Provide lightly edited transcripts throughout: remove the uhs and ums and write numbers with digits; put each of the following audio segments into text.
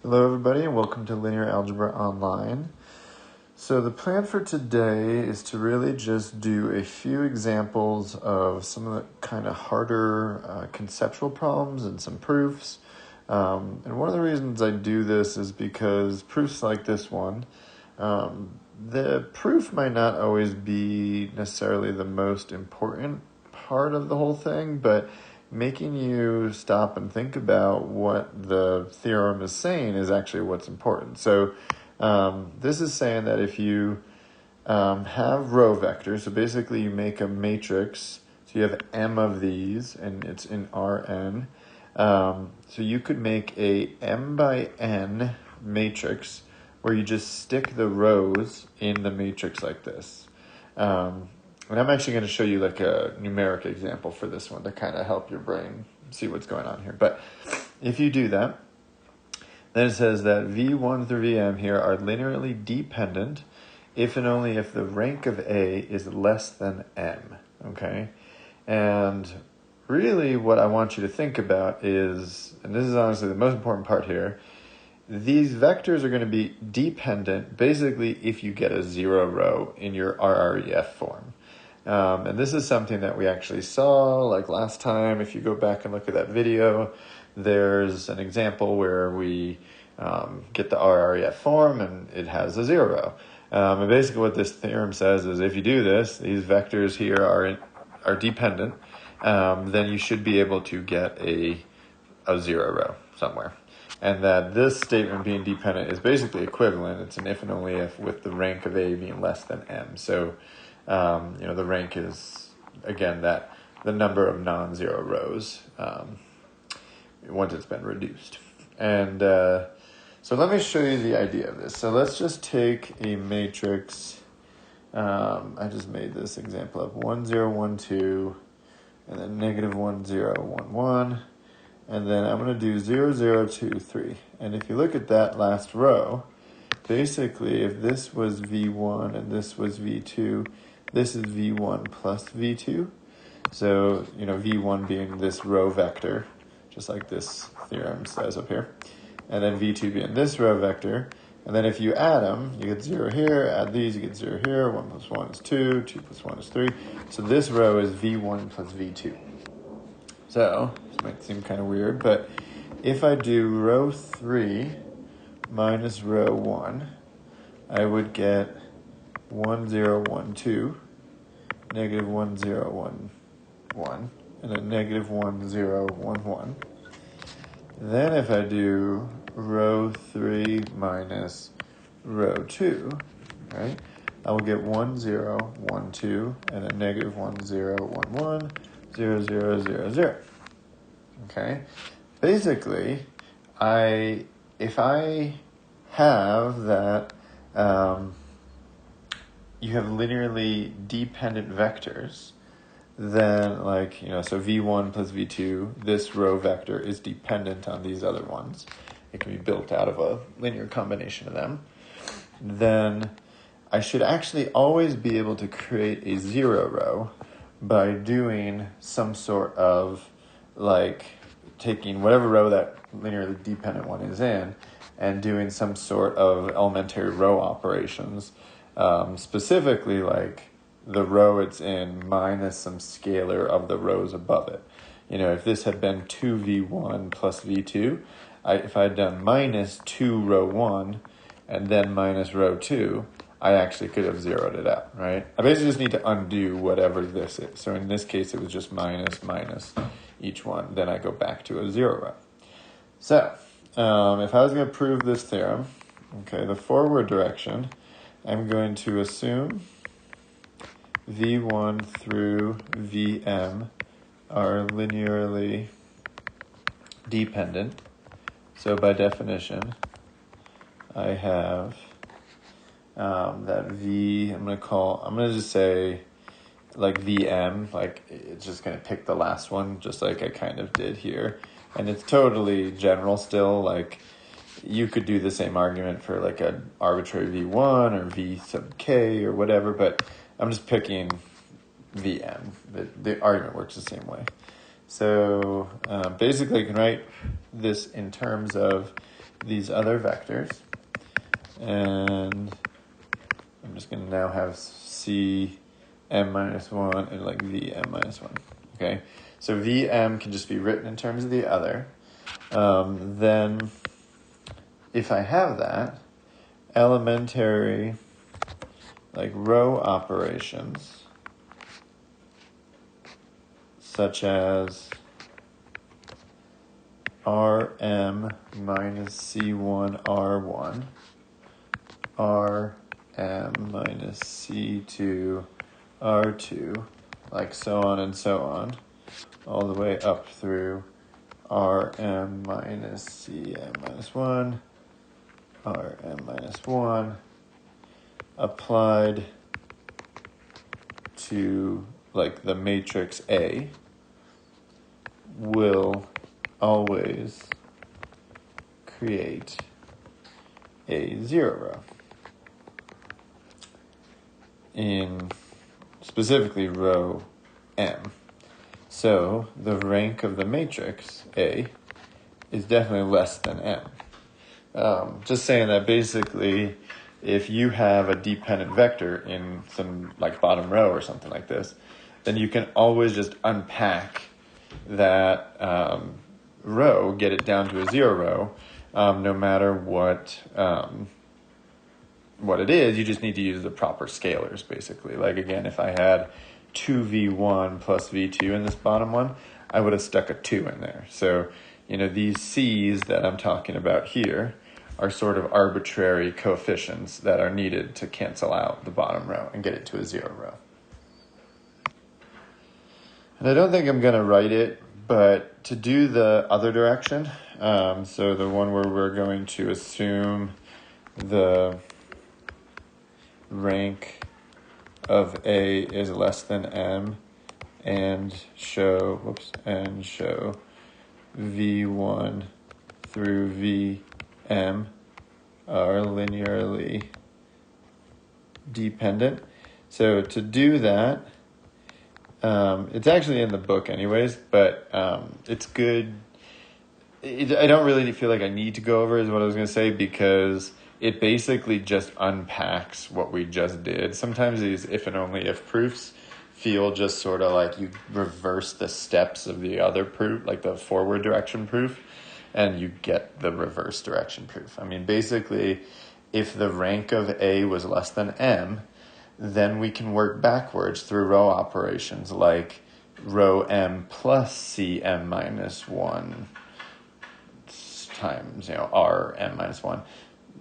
Hello everybody and welcome to Linear Algebra Online. So the plan for today is to really just do a few examples of some of the kind of harder conceptual problems and some proofs. And one of the reasons I do this is because proofs like this one, the proof might not always be necessarily the most important part of the whole thing, but making you stop and think about what the theorem is saying is actually what's important. So this is saying that if you have row vectors, so basically you make a matrix, so you have m of these, and it's in Rn. So you could make a m by n matrix where you just stick the rows in the matrix like this. And I'm actually going to show you like a numeric example for this one to kind of help your brain see what's going on here. But if you do that, then it says that V1 through Vm here are linearly dependent if and only if the rank of A is less than m, okay? And really what I want you to think about is, and this is honestly the most important part here, these vectors are going to be dependent basically if you get a zero row in your RREF form. And this is something that we actually saw like last time. If you go back and look at that video, there's an example where we get the RREF form and it has a zero row. And basically what this theorem says is if you do this, these vectors here are dependent, then you should be able to get a zero row somewhere. And that this statement being dependent is basically equivalent. It's an if and only if with the rank of A being less than m. So the rank is, again, that the number of non-zero rows once it's been reduced. And so let me show you the idea of this. So let's just take a matrix. I just made this example of 1, 0, 1, 2, and then negative 1, 0, 1, 1. And then I'm going to do 0, 0, 2, 3. And if you look at that last row, basically if this was V1 and this was V2, this is V1 plus V2. So, V1 being this row vector, just like this theorem says up here. And then V2 being this row vector. And then if you add them, you get 0 here, add these, you get 0 here, 1 plus 1 is 2, 2 plus 1 is 3. So this row is V1 plus V2. So, this might seem kind of weird, but if I do row 3 minus row 1, I would get 1, 0, 1, 2, negative 1, 0, 1, 1, and then negative 1, 0, 1, 1. Then if I do row 3 minus row 2, right, I will get 1, 0, 1, 2, and then negative 1, 0, 1, 1, 0, 0, 0, 0. Okay? Basically, if I have that you have linearly dependent vectors, then so V1 plus V2, this row vector is dependent on these other ones. It can be built out of a linear combination of them. Then I should actually always be able to create a zero row by doing some sort of taking whatever row that linearly dependent one is in and doing some sort of elementary row operations. Specifically the row it's in minus some scalar of the rows above it. If this had been 2v1 plus v2, if I had done minus 2 row 1 and then minus row 2, I actually could have zeroed it out, right? I basically just need to undo whatever this is. So in this case, it was just minus each one. Then I go back to a zero row. So if I was going to prove this theorem, okay, the forward direction, I'm going to assume V1 through Vm are linearly dependent. So by definition, I have that V, I'm going to just say Vm, it's just going to pick the last one, just like I kind of did here. And it's totally general still, you could do the same argument for an arbitrary V1 or V sub k or whatever, but I'm just picking Vm. The argument works the same way. So basically I can write this in terms of these other vectors. And I'm just going to now have C m minus 1 and like V m minus 1. Okay, so Vm can just be written in terms of the other. Then if I have that, elementary like row operations such as Rm minus C1 R1, Rm minus C2 R2, like so on and so on, all the way up through Rm minus Cm minus 1, Rm minus 1, applied to like the matrix A, will always create a zero row. In specifically row M. So the rank of the matrix A is definitely less than M. Just saying that basically if you have a dependent vector in some like bottom row or something like this, then you can always just unpack that row, get it down to a zero row, no matter what it is. You just need to use the proper scalars, basically. Like again, if I had 2v1 plus v2 in this bottom one, I would have stuck a 2 in there. So, these c's that I'm talking about here are sort of arbitrary coefficients that are needed to cancel out the bottom row and get it to a zero row. And I don't think I'm going to write it, but to do the other direction, so the one where we're going to assume the rank of A is less than M and show V1 through Vm are linearly dependent. So to do that, it's actually in the book anyways, but it's good. I don't really feel like I need to go over is what I was going to say, because it basically just unpacks what we just did. Sometimes these if and only if proofs feel just sort of like you reverse the steps of the other proof, like the forward direction proof, and you get the reverse direction proof. I mean, basically, if the rank of A was less than M, then we can work backwards through row operations like row M plus Cm minus 1 times, Rm minus 1.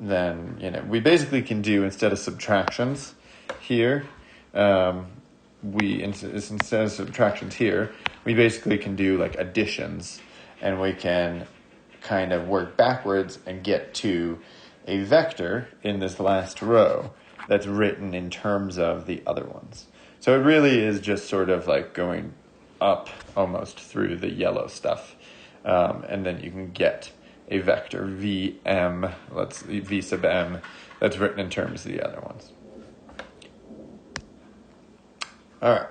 Then, we basically can do, instead of subtractions here, instead of subtractions here, we basically can do like additions, and we can kind of work backwards and get to a vector in this last row that's written in terms of the other ones. So it really is just sort of like going up almost through the yellow stuff, and then you can get a vector Vm, V sub m, that's written in terms of the other ones. All right,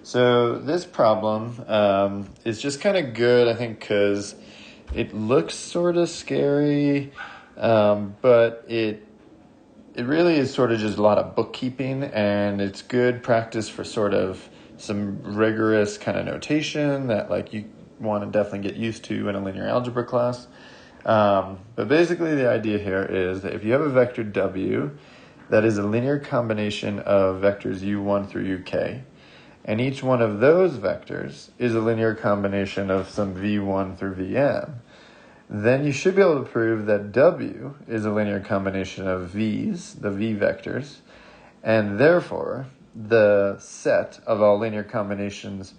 so this problem is just kind of good, I think, because it looks sort of scary, but it really is sort of just a lot of bookkeeping, and it's good practice for sort of some rigorous kind of notation that like you want to definitely get used to in a linear algebra class. But basically the idea here is that if you have a vector W that is a linear combination of vectors u1 through uk, and each one of those vectors is a linear combination of some v1 through vm, then you should be able to prove that W is a linear combination of V's, the V vectors, and therefore the set of all linear combinations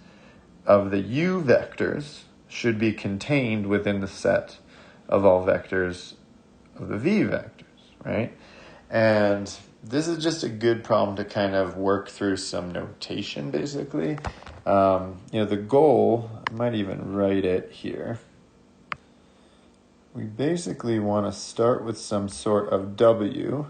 of the U vectors should be contained within the set of all vectors of the V vectors, right? And this is just a good problem to kind of work through some notation, basically. The goal, I might even write it here. We basically want to start with some sort of W,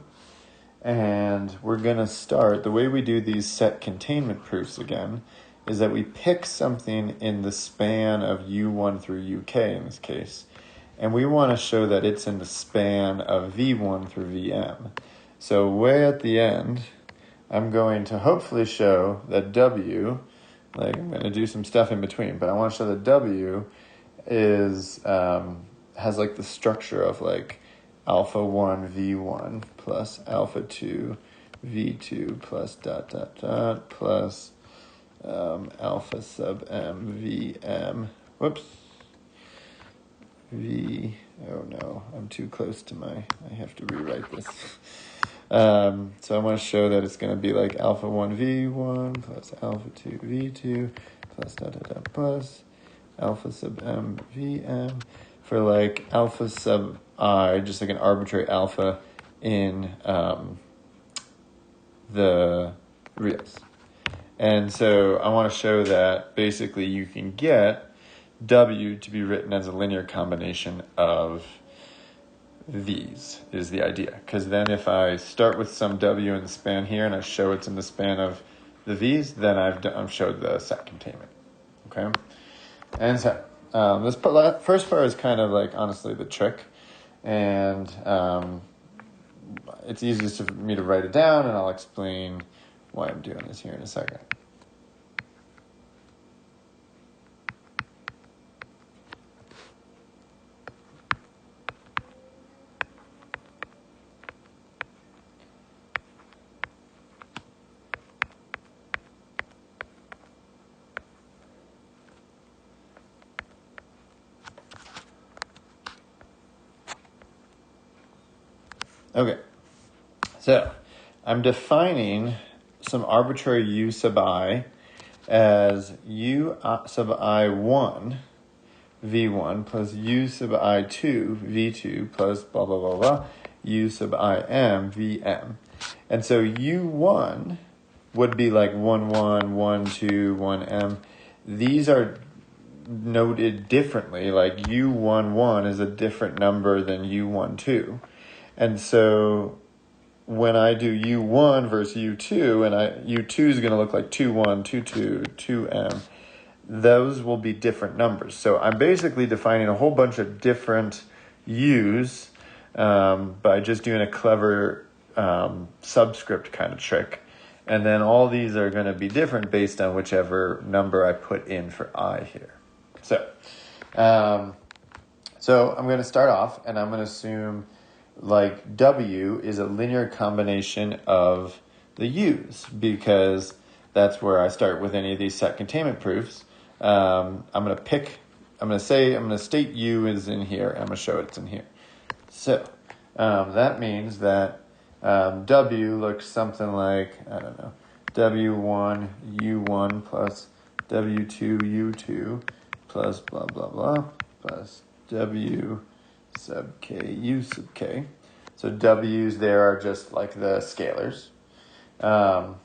and we're going to start, the way we do these set containment proofs again, is that we pick something in the span of U1 through UK in this case, and we want to show that it's in the span of V1 through Vm. So way at the end, I'm going to hopefully show that W, like I'm going to do some stuff in between, but I want to show that W is has like the structure of like alpha 1 V1 plus alpha 2 V2 plus dot dot dot plus alpha sub m Vm. Whoops. Oh no, I'm too close to I have to rewrite this. So I want to show that it's going to be like alpha 1 V1 plus alpha 2 V2 plus dot dot dot plus alpha sub m Vm for like alpha sub I, just like an arbitrary alpha in the reals. And so I want to show that basically you can get W to be written as a linear combination of these is the idea. Because then if I start with some W in the span here and I show it's in the span of the V's, then I've showed the set containment. Okay? And so this first part is kind of like honestly the trick. And it's easiest for me to write it down, and I'll explain why I'm doing this here in a second. Okay, so I'm defining some arbitrary u sub I as u sub I1 v1 plus u sub I2 v2 plus blah, blah, blah, blah, u sub im vm. And so u1 would be like 1, 1, 1, 2, 1m. These are noted differently, like u11 is a different number than u12. And so when I do U1 versus U2, and U2 is going to look like 2, 1, 2, 2, 2M, those will be different numbers. So I'm basically defining a whole bunch of different U's by just doing a clever subscript kind of trick. And then all these are going to be different based on whichever number I put in for I here. So I'm going to start off, and I'm going to assume like W is a linear combination of the U's, because that's where I start with any of these set containment proofs. I'm going to state U is in here, and I'm going to show it's in here. So that means that W looks something like, I don't know, W1 U1 plus W2 U2 plus blah, blah, blah, plus W sub k u sub k. So w's there are just like the scalars. But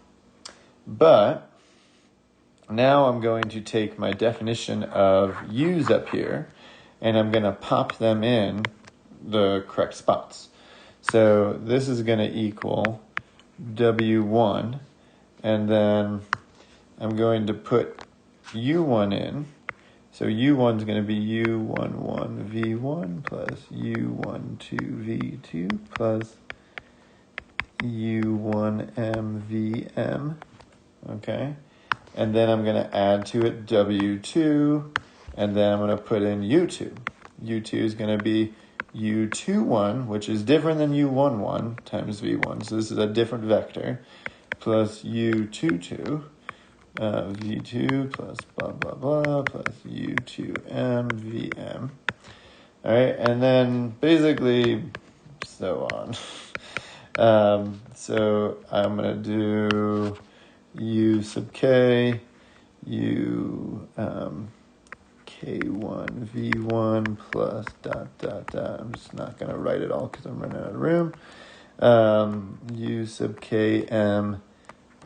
now I'm going to take my definition of u's up here, and I'm going to pop them in the correct spots. So this is going to equal w1, and then I'm going to put u1 in. So U1 is going to be U11 V1 plus U12 V2 plus U1M VM. Okay. And then I'm going to add to it W2, and then I'm going to put in U2. U2 is going to be U21, which is different than U11 times V1. So this is a different vector, plus U22. V2 plus blah, blah, blah, plus U2M, VM. All right, and then basically so on. So I'm going to do U sub K, U K1, V1 plus dot, dot, dot. I'm just not going to write it all because I'm running out of room. U sub KM,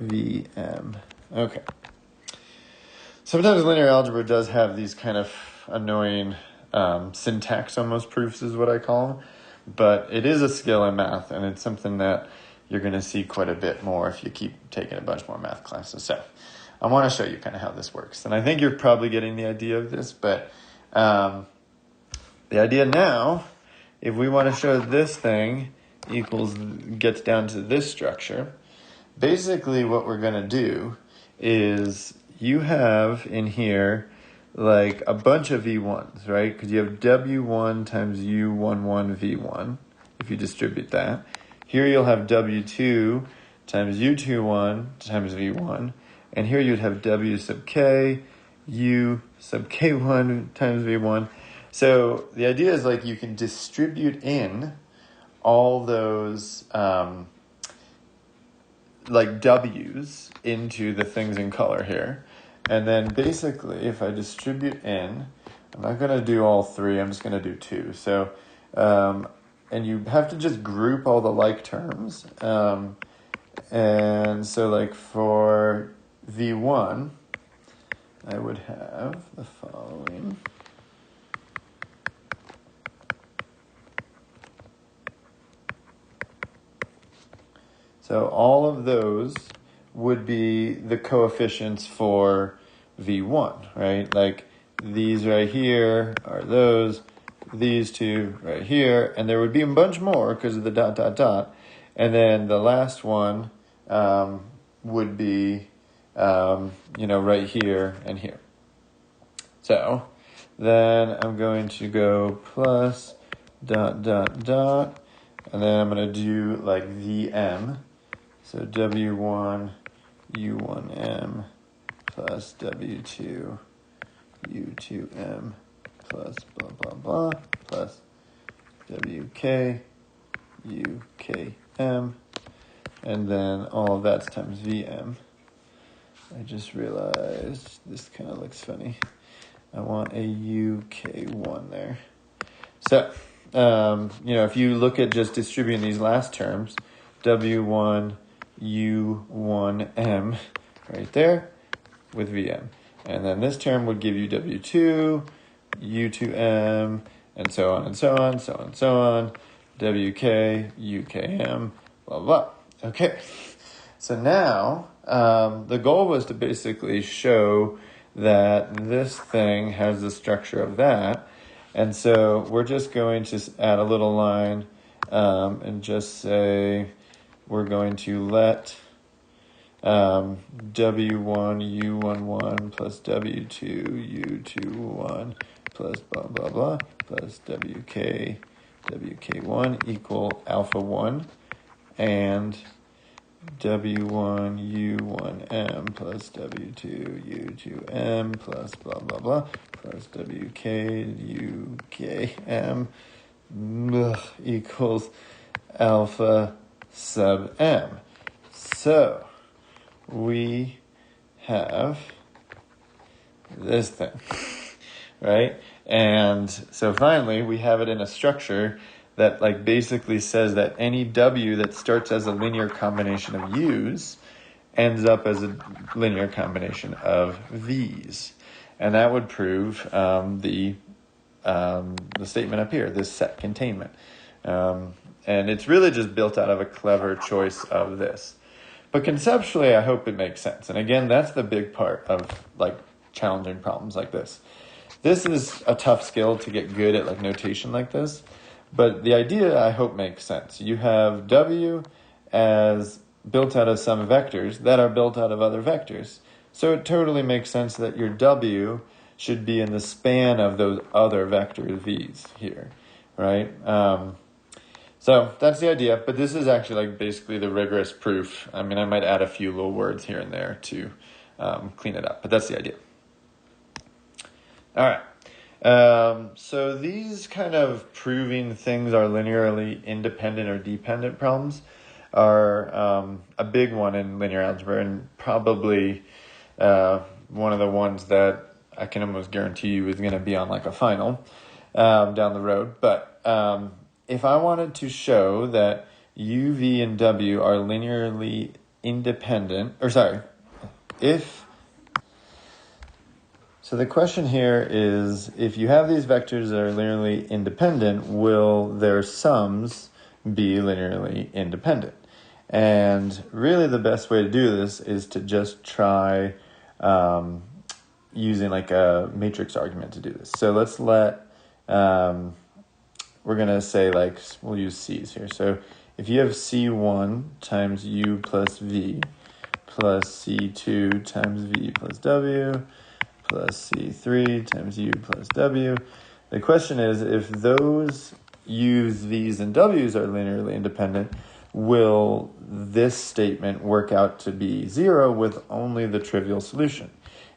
VM. Okay. Sometimes linear algebra does have these kind of annoying syntax almost proofs is what I call them. But it is a skill in math, and it's something that you're going to see quite a bit more if you keep taking a bunch more math classes. So I want to show you kind of how this works. And I think you're probably getting the idea of this, but the idea now, if we want to show this thing gets down to this structure, basically what we're going to do is you have in here like a bunch of V1s, right? Because you have W1 times U11 V1, if you distribute that. Here you'll have W2 times U21 times V1, and here you'd have W sub K, U sub K1 times V1. So the idea is like you can distribute in all those like W's into the things in color here. And then basically if I distribute in, I'm not going to do all three, I'm just going to do two. So, and you have to just group all the like terms. And so like for V1, I would have the following. So all of those would be the coefficients for V1, right? Like these right here are those, these two right here, and there would be a bunch more because of the dot, dot, dot. And then the last one would be, right here and here. So then I'm going to go plus dot, dot, dot, and then I'm going to do like VM. So W1, U1M plus W2, U2M plus blah, blah, blah, plus WK, UKM, and then all of that's times VM. I just realized this kind of looks funny. I want a UK1 there. So, if you look at just distributing these last terms, W1, U1M right there with VM. And then this term would give you W2, U2M, and so on and so on, so on, so on, WK, UKM, blah, blah. Okay, so now the goal was to basically show that this thing has the structure of that. And so we're just going to add a little line and just say we're going to let W1 U11 plus W2 U21 plus blah, blah, blah, plus WK1 equal alpha 1, and W1 U1M plus W2 U2M plus blah, blah, blah, plus WK UKM equals alpha sub M. So we have this thing, right? And so finally we have it in a structure that like basically says that any W that starts as a linear combination of U's ends up as a linear combination of V's. And that would prove the statement up here, this set containment. And it's really just built out of a clever choice of this. But conceptually, I hope it makes sense. And again, that's the big part of like challenging problems like this. This is a tough skill to get good at like notation like this. But the idea, I hope, makes sense. You have W as built out of some vectors that are built out of other vectors. So it totally makes sense that your W should be in the span of those other vector V's here, right? So that's the idea, but this is actually like basically the rigorous proof. I mean, I might add a few little words here and there to clean it up, but that's the idea. All right. So these kind of proving things are linearly independent or dependent problems are a big one in linear algebra, and probably one of the ones that I can almost guarantee you is going to be on like a final down the road. But if I wanted to show that U, V, and W are linearly independent, so the question here is, if you have these vectors that are linearly independent, will their sums be linearly independent? And really the best way to do this is to just try using like a matrix argument to do this. So let's let we're going to say, like, we'll use C's here. So if you have C1 times U plus V plus C2 times V plus W plus C3 times U plus W, the question is, if those U's, V's, and W's are linearly independent, will this statement work out to be 0 with only the trivial solution?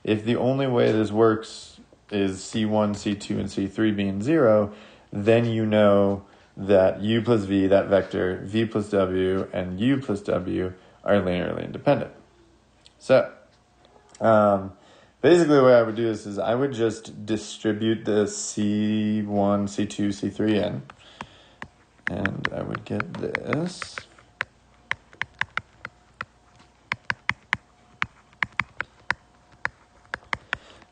If the only way this works is C1, C2, and C3 being 0, then you know that U plus V, that vector, V plus W, and U plus W are linearly independent. So, basically the way I would do this is I would just distribute the C1, C2, C3 in, and I would get this.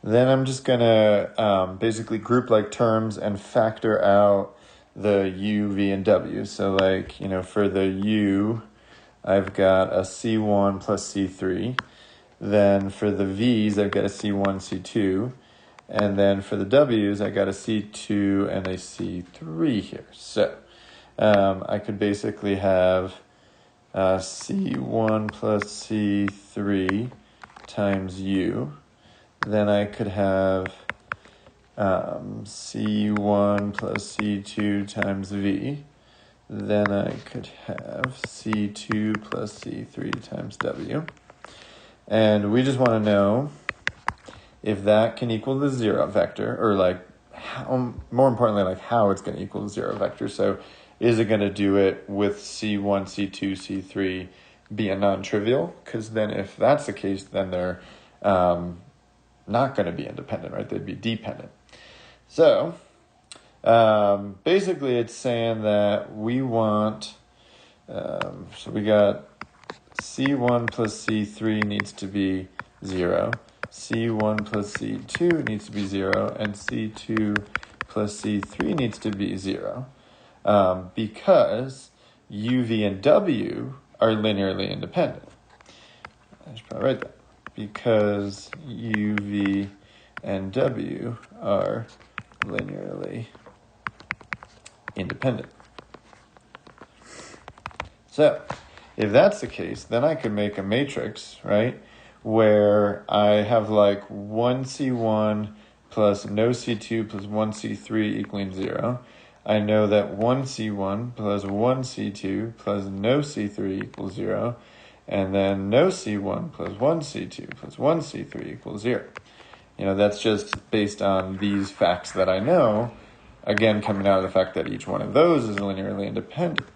Then I'm just going to basically group like terms and factor out the U, V, and W. So like, for the U, I've got a C1 plus C3. Then for the V's, I've got a C1, C2. And then for the W's, I got a C2 and a C3 here. So I could basically have C1 plus C3 times U. Then I could have C1 plus C2 times V. Then I could have C2 plus C3 times W. And we just want to know if that can equal the 0 vector, or like how, more importantly, like how it's going to equal the 0 vector. So is it going to do it with C1, C2, C3 being non-trivial? Because then if that's the case, then they're not going to be independent, right? They'd be dependent. So basically it's saying that we want, so we got C1 plus C3 needs to be 0, C1 plus C2 needs to be 0, and C2 plus C3 needs to be 0, because U, V, and W are linearly independent. I should probably write that. Because U, V, and W are linearly independent. So, if that's the case, then I could make a matrix, right, where I have like 1C1 plus no C2 plus 1C3 equaling 0. I know that 1C1 plus 1C2 plus no C3 equals 0. And then no C1 plus 1C2 plus 1C3 equals 0. That's just based on these facts that I know, again, coming out of the fact that each one of those is linearly independent.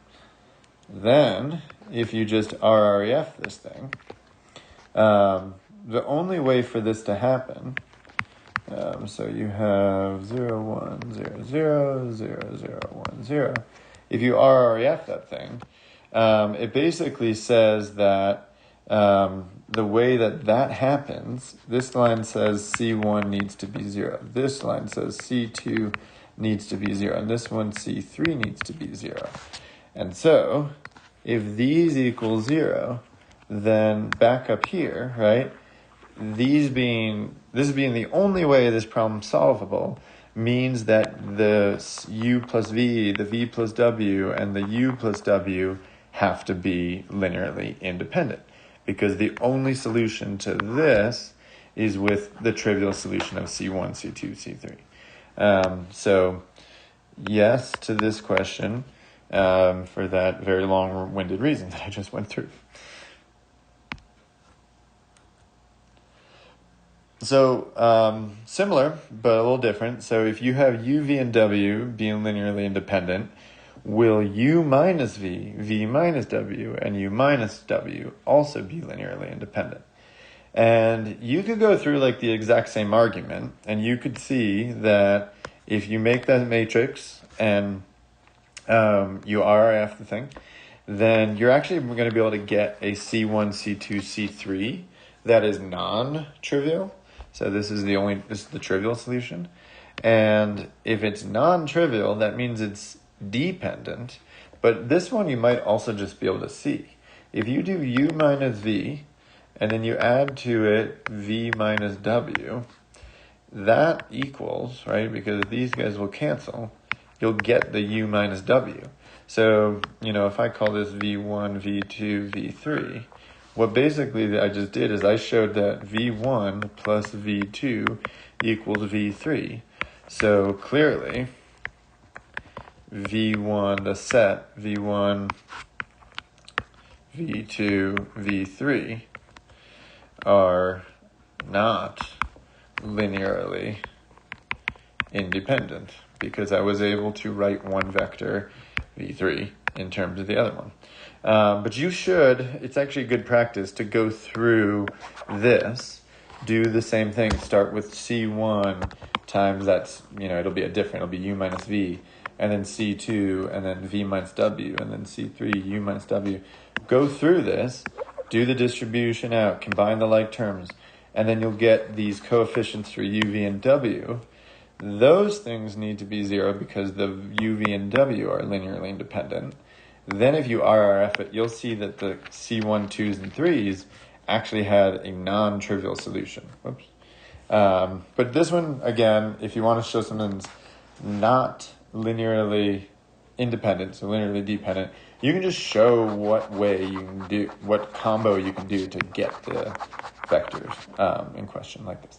Then, if you just RREF this thing, the only way for this to happen, so you have 0, 1, 0, 0, 0, 0, 1, 0. If you RREF that thing, it basically says that the way that happens, this line says C1 needs to be 0. This line says C2 needs to be 0. And this one, C3 needs to be 0. And so, if these equal 0, then back up here, right, this being the only way this problem's solvable means that the U plus V, the V plus W, and the U plus W have to be linearly independent, because the only solution to this is with the trivial solution of C1, C2, C3. So yes to this question, for that very long-winded reason that I just went through. So similar, but a little different. So if you have U, V, and W being linearly independent, will U minus V, V minus W, and U minus W also be linearly independent? And you could go through like the exact same argument, and you could see that if you make that matrix and you RRF the thing, then you're actually going to be able to get a C1, C2, C3 that is non-trivial. So this is the trivial solution. And if it's non-trivial, that means it's dependent. But this one you might also just be able to see. If you do U minus V, and then you add to it V minus W, that equals, right, because these guys will cancel, you'll get the u minus w. So, if I call this v1, v2, v3, what basically I just did is I showed that v1 plus v2 equals v3. So clearly, v1, the set, v1, v2, v3 are not linearly independent because I was able to write one vector, v3, in terms of the other one. But it's actually good practice to go through this, do the same thing, start with C1 times it'll be it'll be u minus v, and then C2, and then v minus w, and then C3, u minus w. Go through this, do the distribution out, combine the like terms, and then you'll get these coefficients for u, v, and w. Those things need to be 0 because the u, v, and w are linearly independent. Then if you RRF it, you'll see that the C1, 2s, and 3s actually had a non-trivial solution. Whoops. But this one, again, if you want to show something that's not linearly independent, so linearly dependent, you can just show what way you can do, what combo you can do to get the vectors in question like this.